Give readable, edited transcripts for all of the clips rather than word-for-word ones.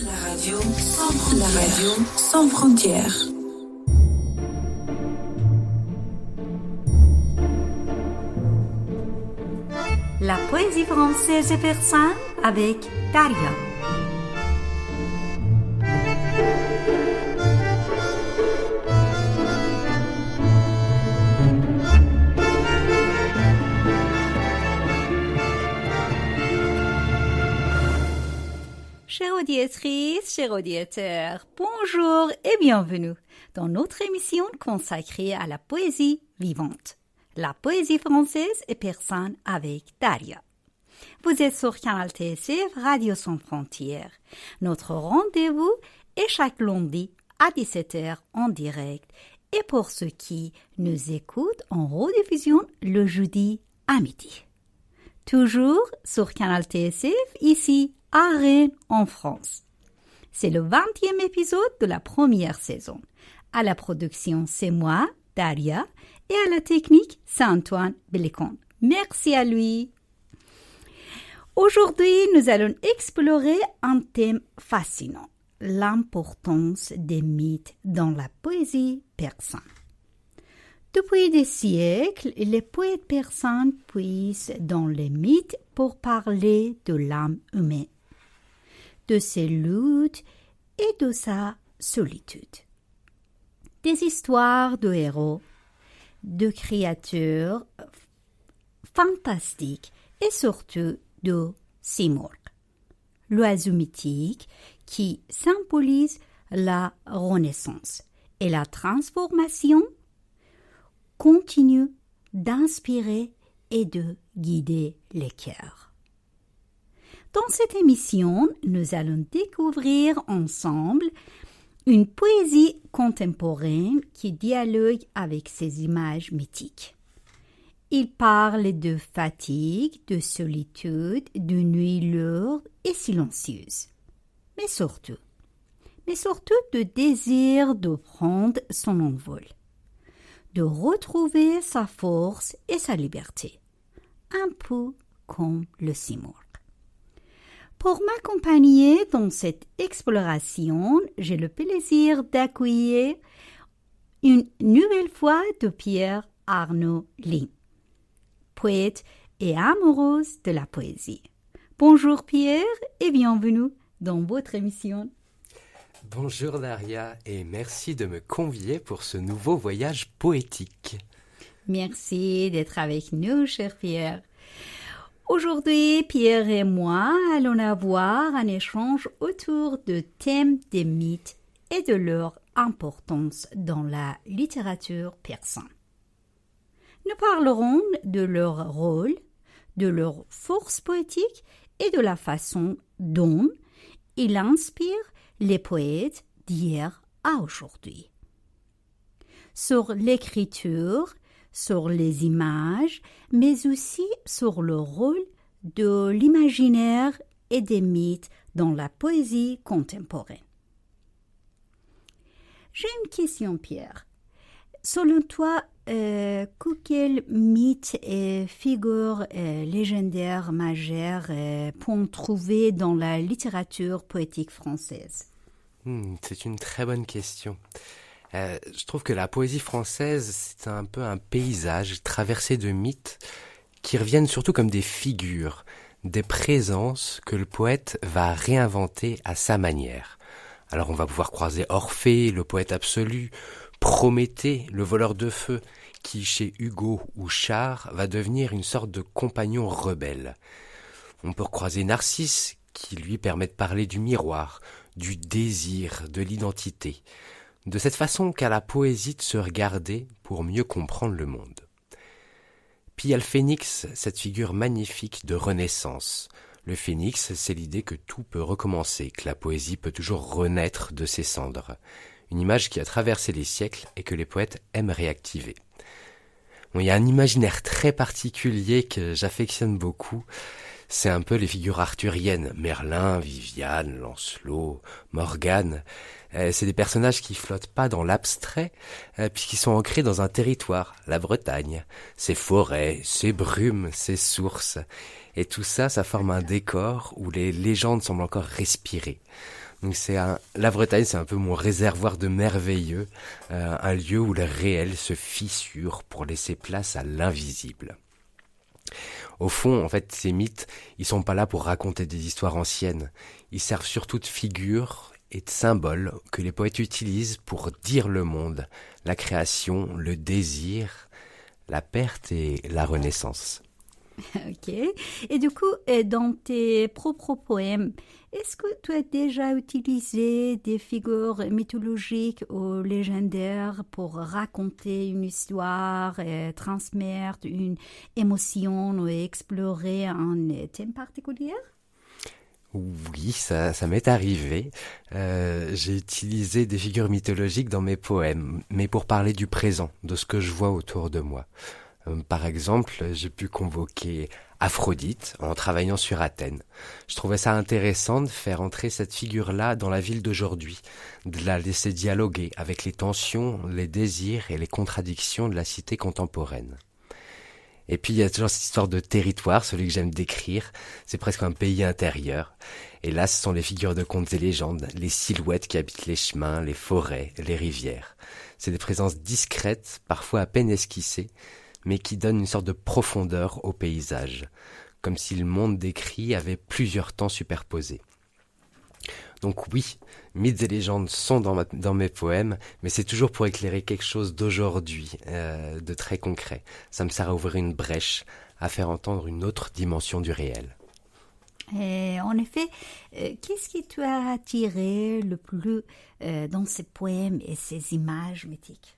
La radio sans frontières. La poésie française et persane avec Daria. Chères auditrices, chers auditeurs, bonjour et bienvenue dans notre émission consacrée à la poésie vivante. La poésie française et persane avec Daria. Vous êtes sur Canal TSF Radio Sans Frontières. Notre rendez-vous est chaque lundi à 17h en direct et pour ceux qui nous écoutent en rediffusion le jeudi à midi. Toujours sur Canal TSF, ici à Rennes en France. C'est le 20e épisode de la première saison. À la production, c'est moi, Daria, et à la technique, c'est Antoine Bellecon. Merci à lui. Aujourd'hui, nous allons explorer un thème fascinant, l'importance des mythes dans la poésie persane. Depuis des siècles, les poètes persans puisent dans les mythes pour parler de l'âme humaine, de ses luttes et de sa solitude. Des histoires de héros, de créatures fantastiques et surtout de Simurgh, l'oiseau mythique qui symbolise la renaissance et la transformation continue d'inspirer et de guider les cœurs. Dans cette émission, nous allons découvrir ensemble une poésie contemporaine qui dialogue avec ces images mythiques. Il parle de fatigue, de solitude, de nuits lourdes et silencieuses. Mais surtout de désir de prendre son envol, de retrouver sa force et sa liberté, un peu comme le Simurgh. Pour m'accompagner dans cette exploration, j'ai le plaisir d'accueillir une nouvelle fois de Pierre Arnaud Ling, poète et amoureuse de la poésie. Bonjour Pierre et bienvenue dans votre émission. Bonjour Daria et merci de me convier pour ce nouveau voyage poétique. Merci d'être avec nous, cher Pierre. Aujourd'hui, Pierre et moi allons avoir un échange autour du thème des mythes et de leur importance dans la littérature persane. Nous parlerons de leur rôle, de leur force poétique et de la façon dont ils inspirent les poètes d'hier à aujourd'hui. Sur l'écriture, sur les images, mais aussi sur le rôle de l'imaginaire et des mythes dans la poésie contemporaine. J'ai une question, Pierre. Selon toi, quel mythe et figure légendaire majeure peut-on trouver dans la littérature poétique française? C'est une très bonne question. Je trouve que la poésie française, c'est un peu un paysage traversé de mythes qui reviennent surtout comme des figures, des présences que le poète va réinventer à sa manière. Alors on va pouvoir croiser Orphée, le poète absolu, Prométhée, le voleur de feu, qui chez Hugo ou Char va devenir une sorte de compagnon rebelle. On peut croiser Narcisse, qui lui permet de parler du miroir, du désir, de l'identité, de cette façon qu'a la poésie de se regarder pour mieux comprendre le monde. Puis il y a le phénix, cette figure magnifique de renaissance. Le phénix, c'est l'idée que tout peut recommencer, que la poésie peut toujours renaître de ses cendres. Une image qui a traversé les siècles et que les poètes aiment réactiver. Bon, il y a un imaginaire très particulier que j'affectionne beaucoup. C'est un peu les figures arthuriennes, Merlin, Viviane, Lancelot, Morgane. C'est des personnages qui flottent pas dans l'abstrait, puisqu'ils sont ancrés dans un territoire, la Bretagne, ses forêts, ses brumes, ses sources. Et tout ça, ça forme un décor où les légendes semblent encore respirer. Donc la Bretagne, c'est un peu mon réservoir de merveilleux, un lieu où le réel se fissure pour laisser place à l'invisible. Au fond, en fait, ces mythes, ils sont pas là pour raconter des histoires anciennes. Ils servent surtout de figures et de symboles que les poètes utilisent pour dire le monde, la création, le désir, la perte et la renaissance. Ok. Et du coup, dans tes propres poèmes, est-ce que tu as déjà utilisé des figures mythologiques ou légendaires pour raconter une histoire, transmettre une émotion ou explorer un thème particulier? Oui, ça m'est arrivé. J'ai utilisé des figures mythologiques dans mes poèmes, mais pour parler du présent, de ce que je vois autour de moi. Par exemple, j'ai pu convoquer Aphrodite en travaillant sur Athènes. Je trouvais ça intéressant de faire entrer cette figure-là dans la ville d'aujourd'hui, de la laisser dialoguer avec les tensions, les désirs et les contradictions de la cité contemporaine. Et puis il y a toujours cette histoire de territoire, celui que j'aime décrire, c'est presque un pays intérieur. Et là, ce sont les figures de contes et légendes, les silhouettes qui habitent les chemins, les forêts, les rivières. C'est des présences discrètes, parfois à peine esquissées, mais qui donnent une sorte de profondeur au paysage, comme si le monde décrit avait plusieurs temps superposés. Donc oui, mythes et légendes sont dans mes poèmes, mais c'est toujours pour éclairer quelque chose d'aujourd'hui, de très concret. Ça me sert à ouvrir une brèche, à faire entendre une autre dimension du réel. Et en effet, qu'est-ce qui t'a attiré le plus dans ces poèmes et ces images mythiques?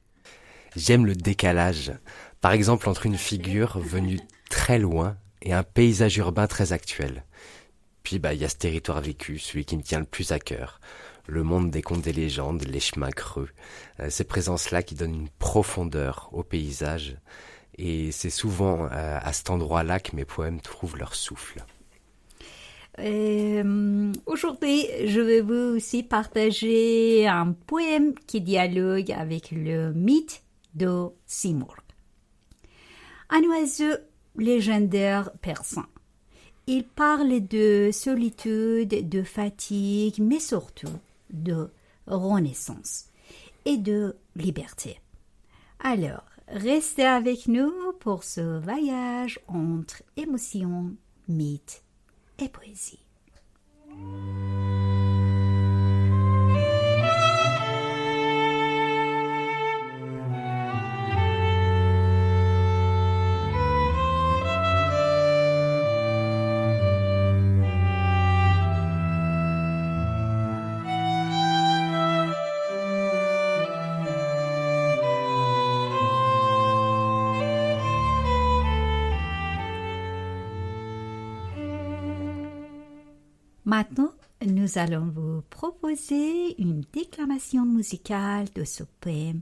J'aime le décalage, par exemple entre une figure venue très loin et un paysage urbain très actuel. Puis il y a ce territoire vécu, celui qui me tient le plus à cœur. Le monde des contes et légendes, les chemins creux. Ces présences-là qui donnent une profondeur au paysage. Et c'est souvent à cet endroit-là que mes poèmes trouvent leur souffle. Aujourd'hui, je vais vous aussi partager un poème qui dialogue avec le mythe de Simurgh. Un oiseau légendaire persan. Il parle de solitude, de fatigue, mais surtout de renaissance et de liberté. Alors, restez avec nous pour ce voyage entre émotion, mythe et poésie. Maintenant, nous allons vous proposer une déclamation musicale de ce poème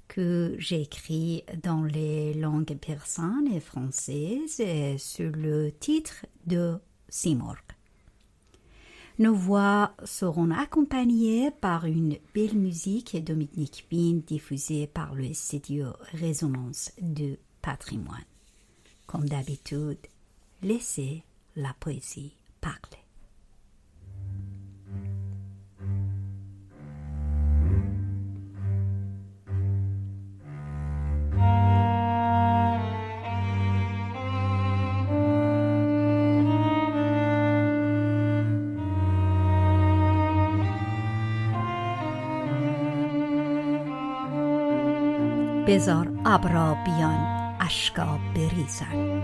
que j'ai écrit dans les langues persanes et françaises et sur le titre de Simurgh. Nos voix seront accompagnées par une belle musique de Dominique Pin diffusée par le studio Résonance de Patrimoine. Comme d'habitude, laissez la poésie parler. بذار ابرا بیان اشکا بریزن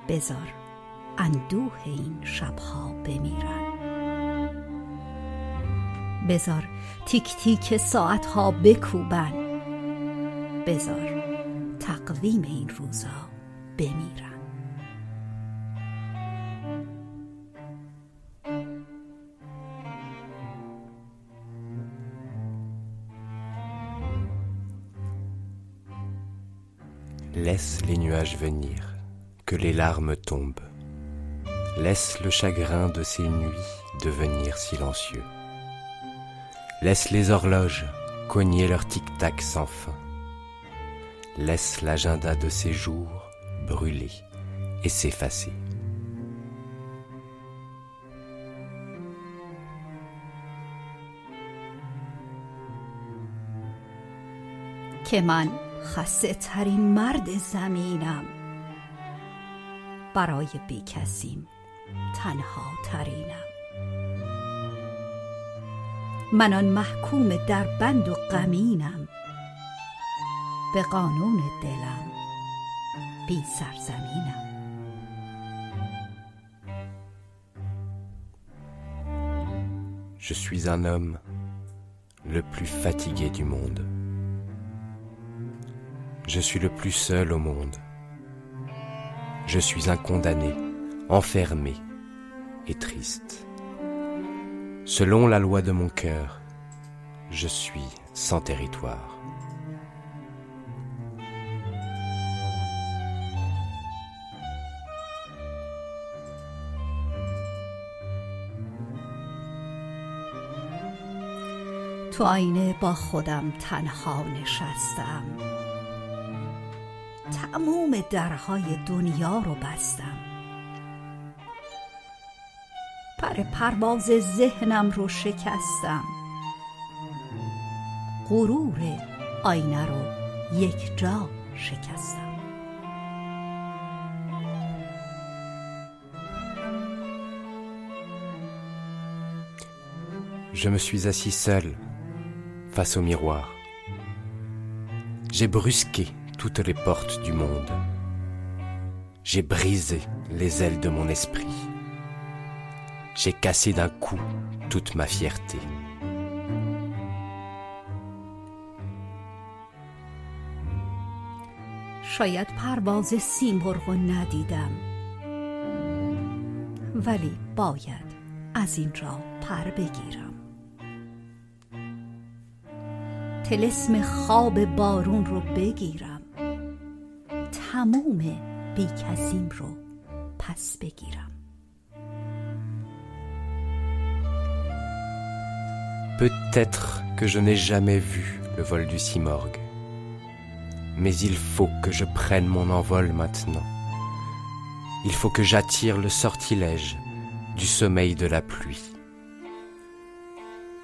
بذار اندوه این شبها بمیرن بذار تیک تیک ساعتها بکوبن بذار تقویم این روزا بمیرن Laisse les nuages venir, que les larmes tombent. Laisse le chagrin de ces nuits devenir silencieux. Laisse les horloges cogner leur tic-tac sans fin. Laisse l'agenda de ces jours brûler et s'effacer. که من خسته ترین مرد زمینم، برای بیکسیم تنها ترینم. من آن محکوم در بند و غمینم، به قانون دلم بی سرزمینم. Je suis un homme le plus fatigué du monde. Je suis le plus seul au monde. Je suis un condamné, enfermé et triste. Selon la loi de mon cœur, je suis sans territoire. تو آینه با خودم تنها نشستم، تمام درهای دنیا رو بستم. پر پرواز ذهنم رو شکستم، غرور آینه رو یک جا شکستم. Je me suis assis seul face au miroir. J'ai brusqué toutes les portes du monde. J'ai brisé les ailes de mon esprit. J'ai cassé d'un coup toute ma fierté. شاید پرواز سیمرغ رو ندیدم، ولی باید از اینجا پر بگیرم. طلسم خواب بارون رو بگیرم، تموم بیکسیم رو پس بگیرم. Peut-être que je n'ai jamais vu le vol du Simorgue, mais il faut que je prenne mon envol maintenant. Il faut que j'attire le sortilège du sommeil de la pluie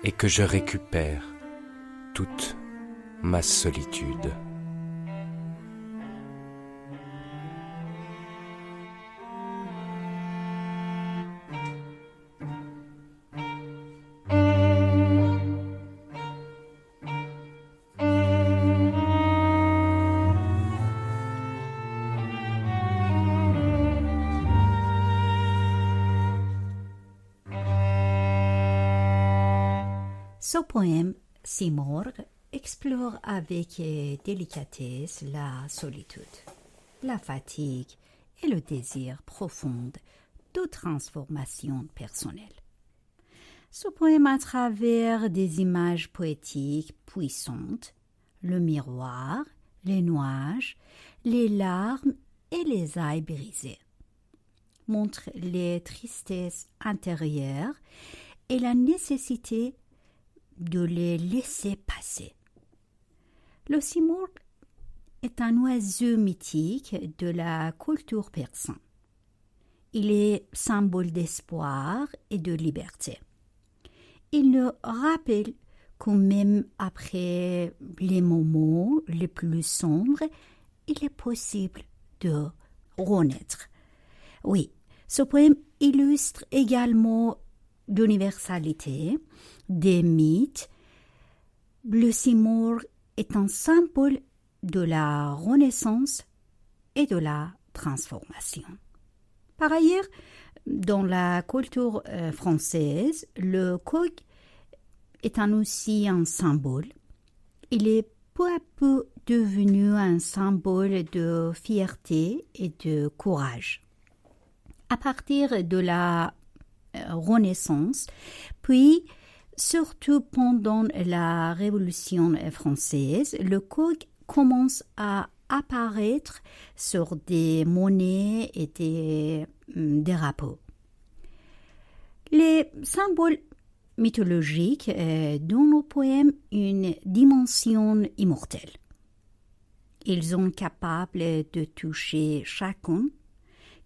et que je récupère toute ma solitude. Ce poème, Simorgue, explore avec délicatesse la solitude, la fatigue et le désir profond de transformation personnelle. Ce poème, à travers des images poétiques puissantes, le miroir, les nuages, les larmes et les ailes brisées, montre les tristesses intérieures et la nécessité de les laisser passer. Le simorgue est un oiseau mythique de la culture persane. Il est symbole d'espoir et de liberté. Il nous rappelle que même après les moments les plus sombres, il est possible de renaître. Oui, ce poème illustre également l'universalité des mythes. Le simorgue est un symbole de la renaissance et de la transformation. Par ailleurs, dans la culture française, le coq est aussi un symbole. Il est peu à peu devenu un symbole de fierté et de courage. À partir de la Renaissance, puis surtout pendant la Révolution française, le coq commence à apparaître sur des monnaies et des drapeaux. Les symboles mythologiques donnent au poème une dimension immortelle. Ils sont capables de toucher chacun,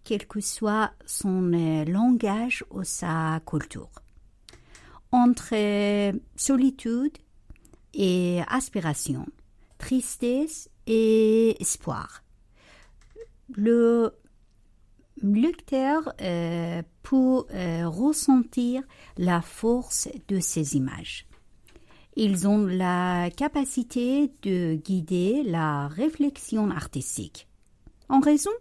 quel que soit son langage ou sa culture. Entre solitude et aspiration, tristesse et espoir. Le lecteur peut ressentir la force de ces images. Ils ont la capacité de guider la réflexion artistique. En raison,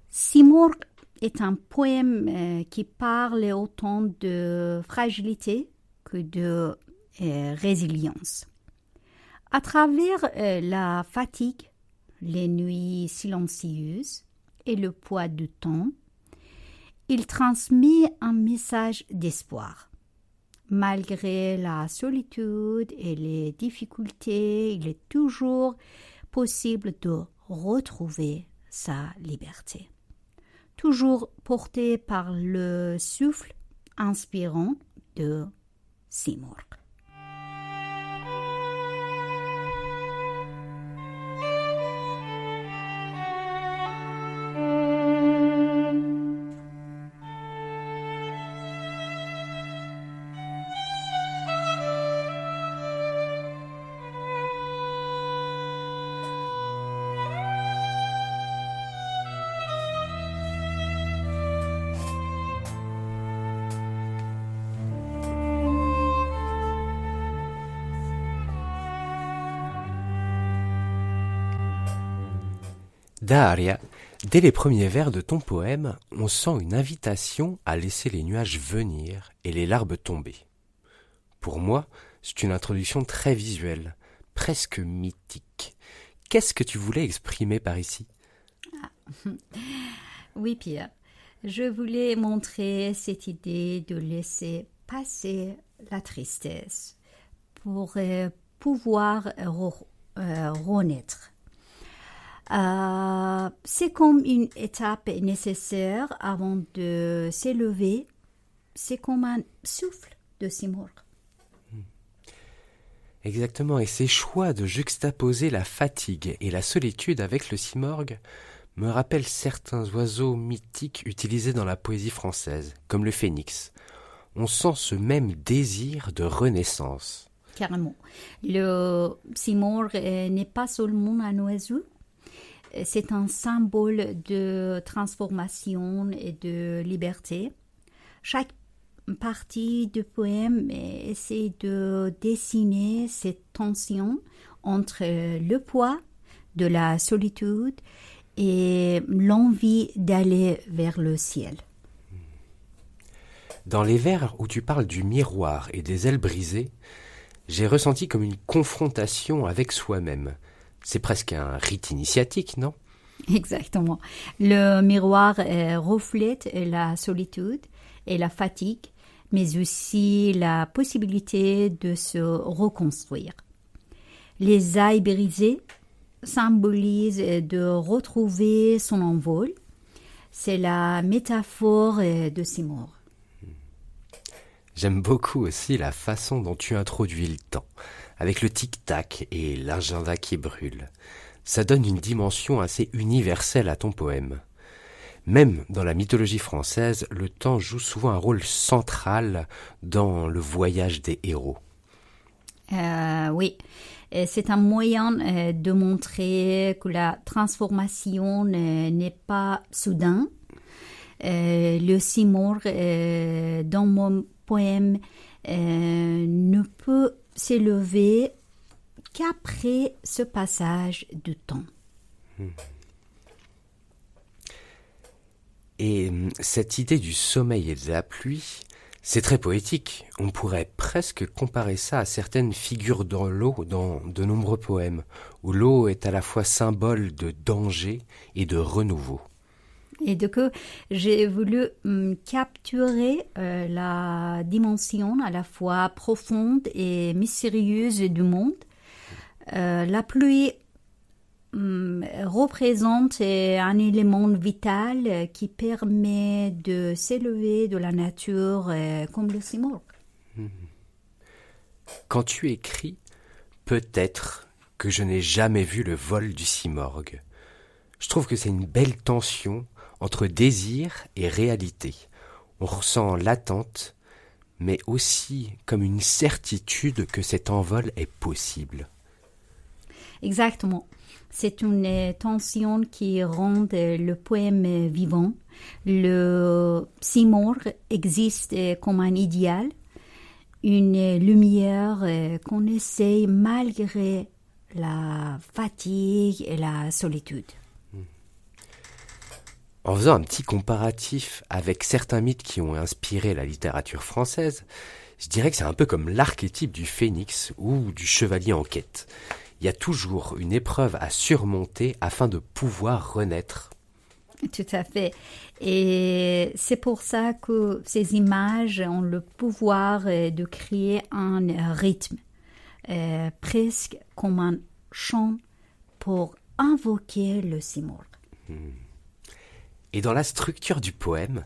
Simorgh est un poème qui parle autant de fragilité que de résilience. À travers la fatigue, les nuits silencieuses et le poids du temps, il transmet un message d'espoir. Malgré la solitude et les difficultés, il est toujours possible de retrouver sa liberté. Toujours porté par le souffle inspirant de Simorgh. Daria, dès les premiers vers de ton poème, on sent une invitation à laisser les nuages venir et les larmes tomber. Pour moi, c'est une introduction très visuelle, presque mythique. Qu'est-ce que tu voulais exprimer par ici ? Oui, Pierre. Je voulais montrer cette idée de laisser passer la tristesse pour pouvoir renaître. C'est comme une étape nécessaire avant de s'élever. C'est comme un souffle de Simorgh. Exactement, et ces choix de juxtaposer la fatigue et la solitude avec le Simorgh me rappellent certains oiseaux mythiques utilisés dans la poésie française, comme le phénix. On sent ce même désir de renaissance. Carrément. Le Simorgh n'est pas seulement un oiseau, c'est un symbole de transformation et de liberté. Chaque partie du poème essaie de dessiner cette tension entre le poids de la solitude et l'envie d'aller vers le ciel. Dans les vers où tu parles du miroir et des ailes brisées, j'ai ressenti comme une confrontation avec soi-même. C'est presque un rite initiatique, non ? Exactement. Le miroir reflète la solitude et la fatigue, mais aussi la possibilité de se reconstruire. Les ailes brisées symbolisent de retrouver son envol. C'est la métaphore de Simorgh. J'aime beaucoup aussi la façon dont tu introduis le temps, avec le tic-tac et l'agenda qui brûle. Ça donne une dimension assez universelle à ton poème. Même dans la mythologie française, le temps joue souvent un rôle central dans le voyage des héros. Oui, c'est un moyen de montrer que la transformation n'est pas soudain. Le Simorgh, dans mon poème, ne peut s'élever qu'après ce passage de temps. Et cette idée du sommeil et de la pluie, c'est très poétique. On pourrait presque comparer ça à certaines figures dans l'eau dans de nombreux poèmes, où l'eau est à la fois symbole de danger et de renouveau. Et donc, j'ai voulu capturer la dimension à la fois profonde et mystérieuse du monde. La pluie représente un élément vital qui permet de s'élever de la nature comme le Simorgh. Quand tu écris, peut-être que je n'ai jamais vu le vol du Simorgh. Je trouve que c'est une belle tension entre désir et réalité. On ressent l'attente, mais aussi comme une certitude que cet envol est possible. Exactement. C'est une tension qui rend le poème vivant. Le simorghe existe comme un idéal, une lumière qu'on essaye malgré la fatigue et la solitude. En faisant un petit comparatif avec certains mythes qui ont inspiré la littérature française, je dirais que c'est un peu comme l'archétype du phénix ou du chevalier en quête. Il y a toujours une épreuve à surmonter afin de pouvoir renaître. Tout à fait. Et c'est pour ça que ces images ont le pouvoir de créer un rythme, presque comme un chant pour invoquer le simorghe. Et dans la structure du poème,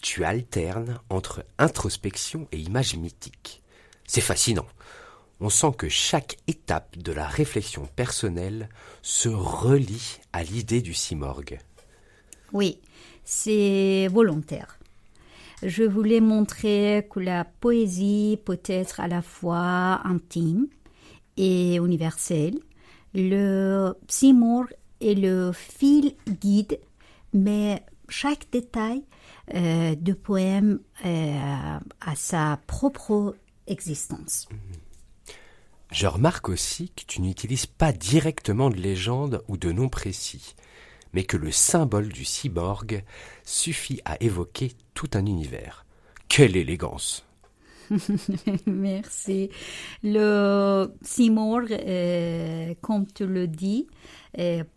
tu alternes entre introspection et images mythiques. C'est fascinant. On sent que chaque étape de la réflexion personnelle se relie à l'idée du simorghe. Oui, c'est volontaire. Je voulais montrer que la poésie peut être à la fois intime et universelle. Le simorghe est le fil guide, mais chaque détail du poème a sa propre existence. Je remarque aussi que tu n'utilises pas directement de légende ou de nom précis, mais que le symbole du cyborg suffit à évoquer tout un univers. Quelle élégance! Merci. Le simorghe, comme tu le dis,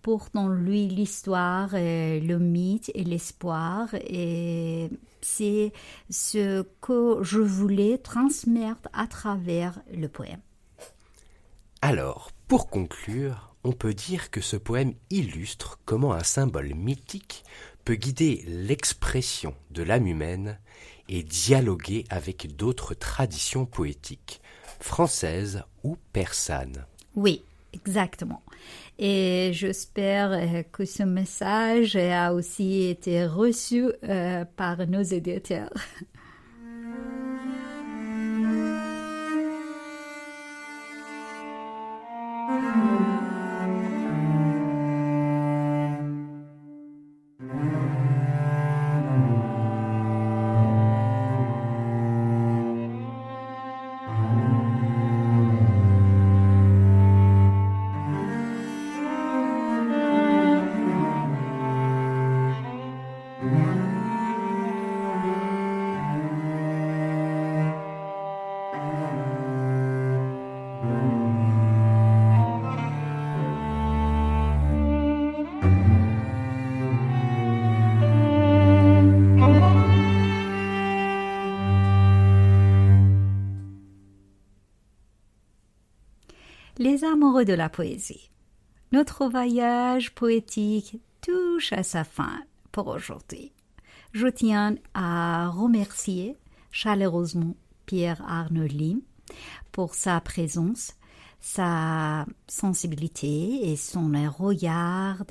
porte en lui l'histoire, le mythe et l'espoir. Et c'est ce que je voulais transmettre à travers le poème. Alors, pour conclure, on peut dire que ce poème illustre comment un symbole mythique peut guider l'expression de l'âme humaine et dialoguer avec d'autres traditions poétiques, françaises ou persanes. Oui, exactement. Et j'espère que ce message a aussi été reçu par nos éditeurs. Les amoureux de la poésie, notre voyage poétique touche à sa fin pour aujourd'hui. Je tiens à remercier chaleureusement Pierre-Arnaud Lim pour sa présence, sa sensibilité et son regard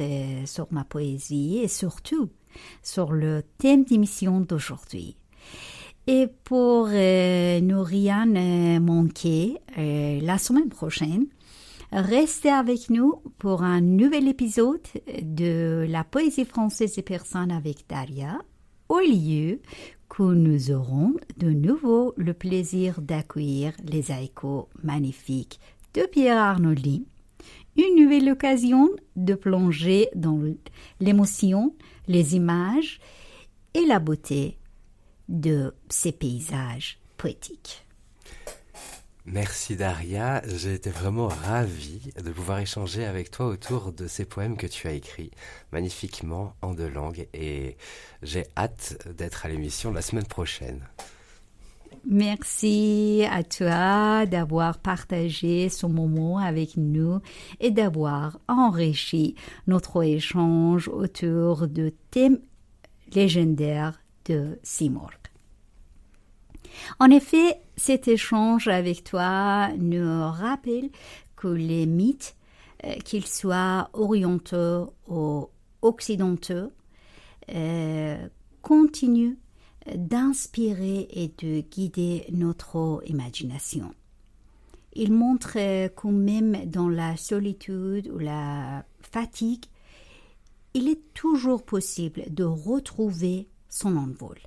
sur ma poésie et surtout sur le thème d'émission d'aujourd'hui. Et pour ne rien manquer, la semaine prochaine, restez avec nous pour un nouvel épisode de la poésie française et persane avec Daria, au lieu que nous aurons de nouveau le plaisir d'accueillir les haïkus magnifiques de Pierre-Arnaud Lim. Une nouvelle occasion de plonger dans l'émotion, les images et la beauté de ces paysages poétiques. Merci Daria, j'ai été vraiment ravi de pouvoir échanger avec toi autour de ces poèmes que tu as écrits magnifiquement en 2 langues et j'ai hâte d'être à l'émission la semaine prochaine. Merci à toi d'avoir partagé ce moment avec nous et d'avoir enrichi notre échange autour de thèmes légendaires de simorghe. En effet, cet échange avec toi nous rappelle que les mythes, qu'ils soient orientaux ou occidentaux, continuent d'inspirer et de guider notre imagination. Il montre que même dans la solitude ou la fatigue, il est toujours possible de retrouver son envol,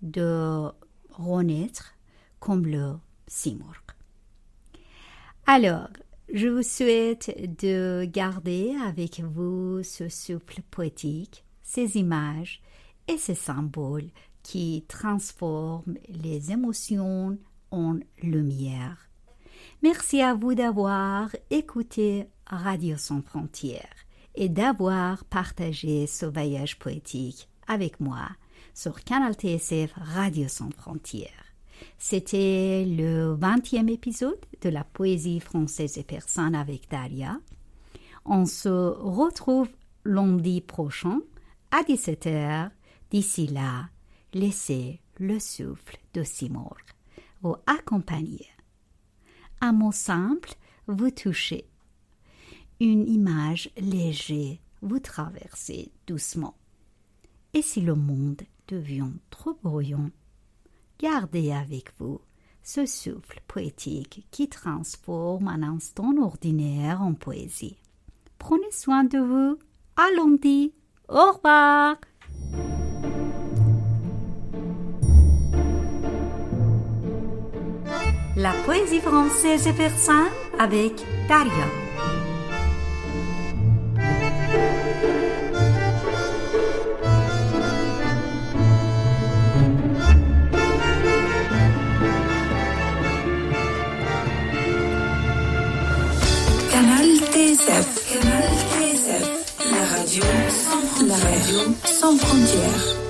de renaître comme le simurgh. Alors, je vous souhaite de garder avec vous ce souffle poétique, ces images et ces symboles qui transforment les émotions en lumière. Merci à vous d'avoir écouté Radio Sans Frontières et d'avoir partagé ce voyage poétique avec moi sur Canal TSF Radio Sans Frontières. C'était le 20e épisode de la poésie française et persane avec Daria. On se retrouve lundi prochain à 17h. D'ici là, laissez le souffle de Simurgh vous accompagner. Un mot simple vous touche. Une image légère vous traverse doucement. Et si le monde devient trop bruyant, gardez avec vous ce souffle poétique qui transforme un instant ordinaire en poésie. Prenez soin de vous. À lundi. Au revoir. La poésie française et persane avec Daria. Canal TSF. Canal TSF. La radio sans frontières.